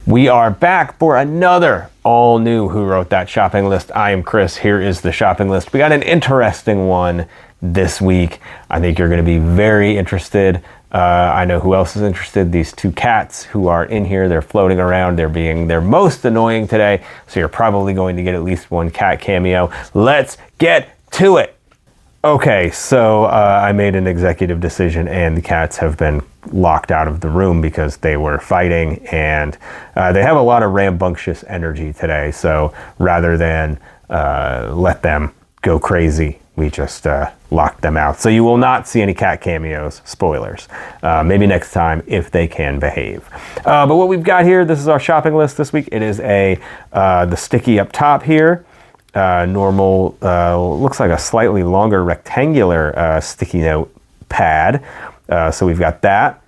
We are back for another all new Who Wrote That shopping list. I am Chris. Here is the shopping list. We got an interesting one this week. I think you're going to be very interested. I know who else is interested. These two cats who are in here, they're floating around. They're most annoying today. So you're probably going to get at least one cat cameo. Let's get to it. Okay, so I made an executive decision and the cats have been locked out of the room because they were fighting, and they have a lot of rambunctious energy today. So rather than let them go crazy, we just locked them out. So you will not see any cat cameos, spoilers. Maybe next time if they can behave. But what we've got here, this is our shopping list this week. It is the sticky up top here. Normal, looks like a slightly longer rectangular sticky note pad. So we've got that,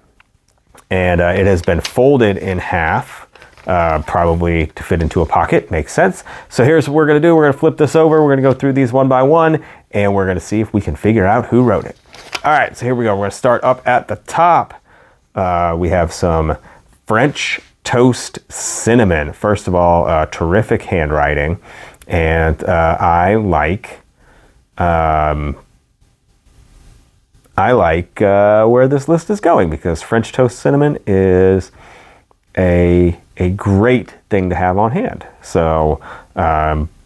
and it has been folded in half, probably to fit into a pocket. Makes sense. So here's what we're going to do. We're going to flip this over. We're going to go through these one by one, and we're going to see if we can figure out who wrote it. All right, so here we go. We're going to start up at the top. We have some French toast cinnamon. First of all, terrific handwriting. And I like where this list is going, because French toast cinnamon is a great thing to have on hand. So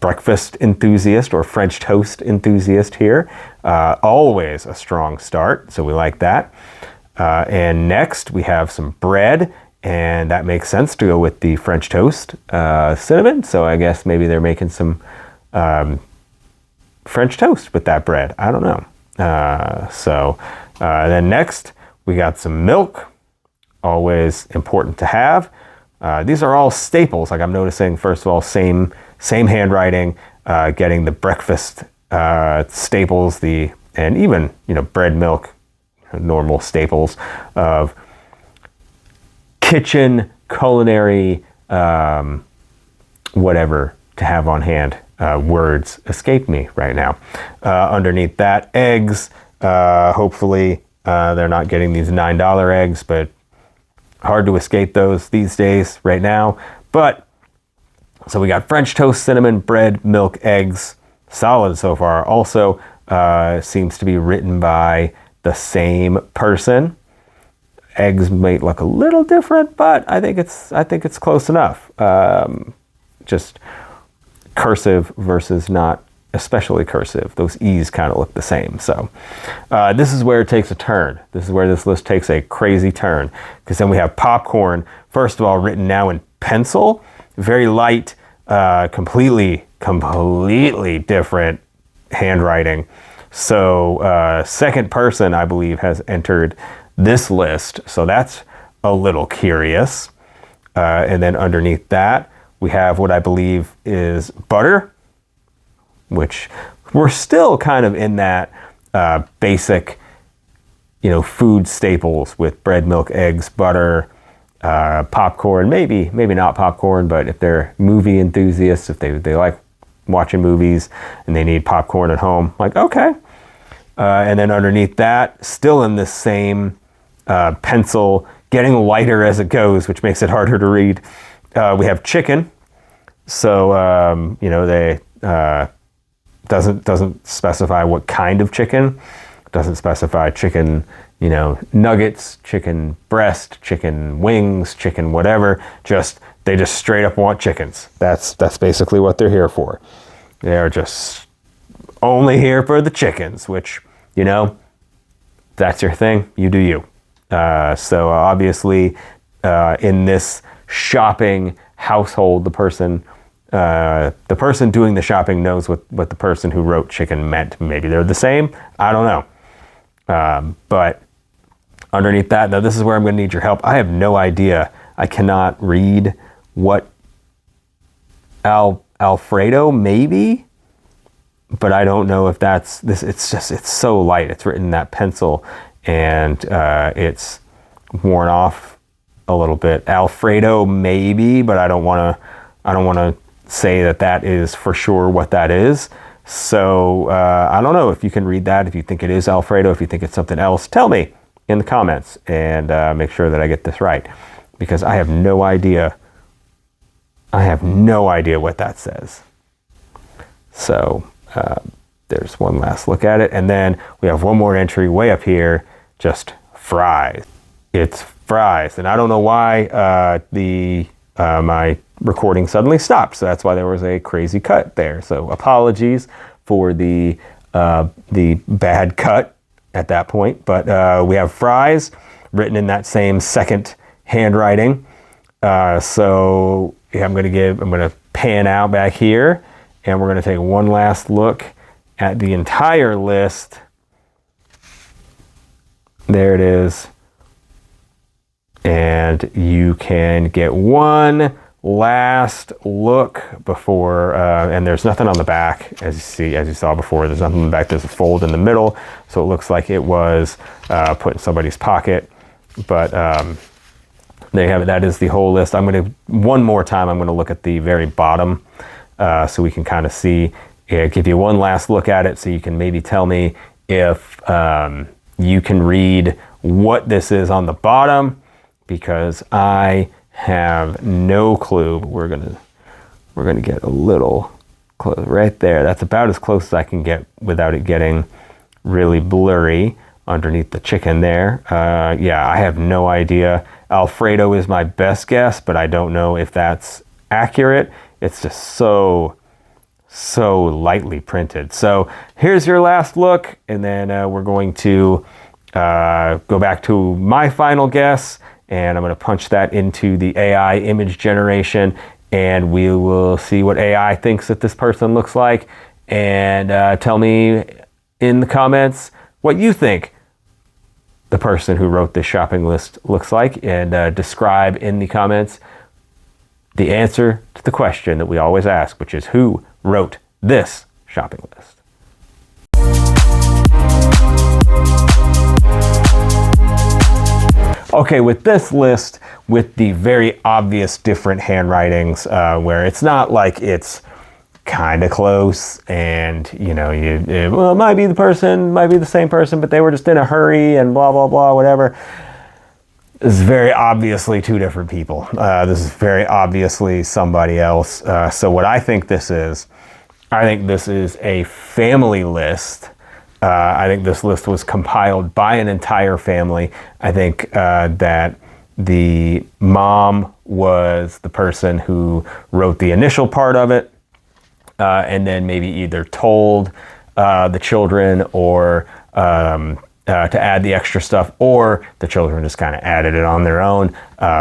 breakfast enthusiast or French toast enthusiast here, always a strong start. So we like that. And next we have some bread. And that makes sense to go with the French toast cinnamon. So I guess maybe they're making some French toast with that bread. I don't know. Then next, we got some milk. Always important to have. These are all staples. Like I'm noticing, first of all, same handwriting, getting the breakfast staples, and even, bread, milk, normal staples of kitchen, culinary, whatever to have on hand. Words escape me right now. Underneath that, eggs. Hopefully they're not getting these $9 eggs, but hard to escape those these days right now. But so we got French toast, cinnamon, bread, milk, eggs. Solid so far. Also seems to be written by the same person. Eggs might look a little different, but I think it's close enough. Just cursive versus not especially cursive. Those E's kind of look the same. So this is where it takes a turn. This is where this list takes a crazy turn, because then we have popcorn. First of all, written now in pencil, very light, completely different handwriting. So second person, I believe, has entered this list, so that's a little curious. And then underneath that, we have what I believe is butter, which we're still kind of in that basic, food staples with bread, milk, eggs, butter, popcorn, maybe not popcorn, but if they're movie enthusiasts, if they like watching movies and they need popcorn at home, like, okay. And then underneath that, still in this same pencil, getting lighter as it goes, which makes it harder to read. We have chicken. So, they doesn't specify what kind of chicken. Doesn't specify chicken, nuggets, chicken breast, chicken wings, chicken whatever. They just straight up want chickens. That's basically what they're here for. They're just only here for the chickens, which, that's your thing. You do you. So obviously, in this shopping household, the person doing the shopping knows what the person who wrote chicken meant. Maybe they're the same. I don't know. But underneath that, now this is where I'm going to need your help. I have no idea. I cannot read what Alfredo maybe, but I don't know if that's this. It's so light. It's written in that pencil, and it's worn off a little bit. Alfredo maybe, but I don't want to say that is for sure what that is. So I don't know if you can read that. If you think it is Alfredo, if you think it's something else, tell me in the comments and make sure that I get this right, because I have no idea I have no idea what that says. So there's one last look at it. And then we have one more entry way up here, just fries. It's fries. And I don't know why my recording suddenly stopped. So that's why there was a crazy cut there. So apologies for the bad cut at that point. But we have fries written in that same second handwriting. So yeah, I'm going to pan out back here, and we're going to take one last look at the entire list. There it is. And you can get one last look before, and there's nothing on the back, as you saw before. There's nothing on the back. There's a fold in the middle, so it looks like it was put in somebody's pocket. But there you have it. That is the whole list. One more time, I'm going to look at the very bottom so we can kind of see, give you one last look at it so you can maybe tell me if you can read what this is on the bottom, because I have no clue. We're gonna get a little close right there. That's about as close as I can get without it getting really blurry underneath the chicken there. Yeah, I have no idea. Alfredo is my best guess, but I don't know if that's accurate. It's just so lightly printed. So here's your last look, and then we're going to go back to my final guess, and I'm going to punch that into the AI image generation, and we will see what AI thinks that this person looks like. And tell me in the comments what you think the person who wrote this shopping list looks like, and describe in the comments the answer to the question that we always ask, which is who wrote this shopping list. Okay, with this list, with the very obvious different handwritings, where it's not like it's kind of close, and well, it might be the same person, but they were just in a hurry and blah blah blah, whatever. This is very obviously two different people. This is very obviously somebody else. So what I think this is a family list. I think this list was compiled by an entire family. I think that the mom was the person who wrote the initial part of it, and then maybe either told the children or to add the extra stuff, or the children just kind of added it on their own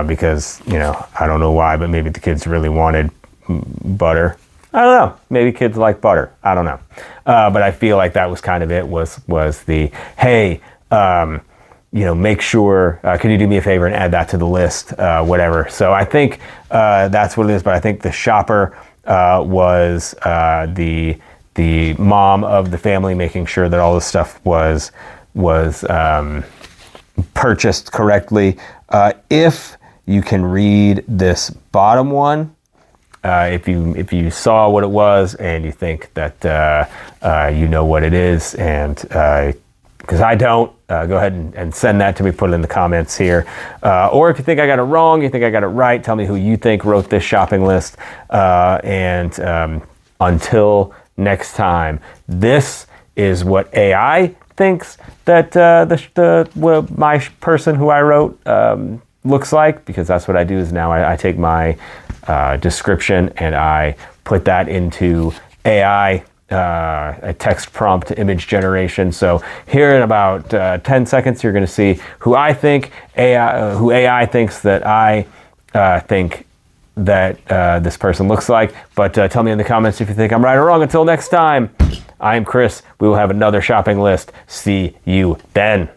because, I don't know why, but maybe the kids really wanted butter. I don't know. Maybe kids like butter. I don't know. But I feel like that was kind of it, was the, hey, make sure, can you do me a favor and add that to the list, whatever. So I think that's what it is, but I think the shopper was the mom of the family, making sure that all this stuff was purchased correctly. If you can read this bottom one, if you saw what it was and you think that you know what it is, and because I don't, go ahead and send that to me, put it in the comments here. Or if you think I got it wrong, you think I got it right, tell me who you think wrote this shopping list. And until next time, this is what AI thinks that my person who I wrote looks like, because that's what I do. Is now I take my description and I put that into AI, a text prompt image generation. So here in about 10 seconds, you're going to see who I think who AI thinks that I think that this person looks like. But tell me in the comments if you think I'm right or wrong. Until next time, I am Chris. We will have another shopping list. See you then.